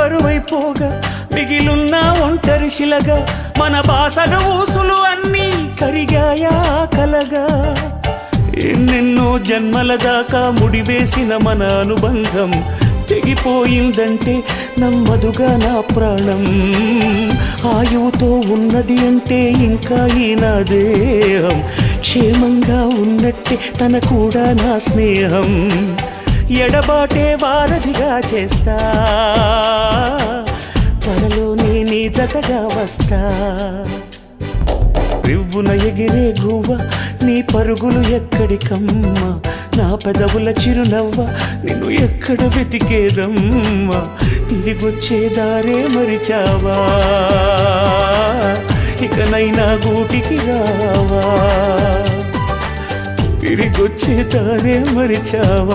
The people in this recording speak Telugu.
బరువైపోగా మిగిలున్న ఒంటరి శిలగా మన బాసగ ఊసులు అన్నీ కరిగాయా కలగా ఎన్నెన్నో జన్మల దాకా ముడివేసిన మన అనుబంధం తెగిపోయిందంటే నమ్మదుగా నా ప్రాణం ఆయువుతో ఉన్నది అంటే ఇంకా ఈ నా దేహం క్షేమంగా ఉన్నట్టే తన కూడా నా స్నేహం ఎడబాటే వారధిగా చేస్తా త్వరలోనే నీ జతగా వస్తా రివ్వున ఎగిరే గువ్వ నీ పరుగులు ఎక్కడికమ్మా నా పెదవుల చిరునవ్వ నిన్ను ఎక్కడ వెతికేదమ్మా తిరిగొచ్చే దారే మరిచావా ఇకనైనా గూటికి రావా తిరిగొచ్చే దారే మరిచావా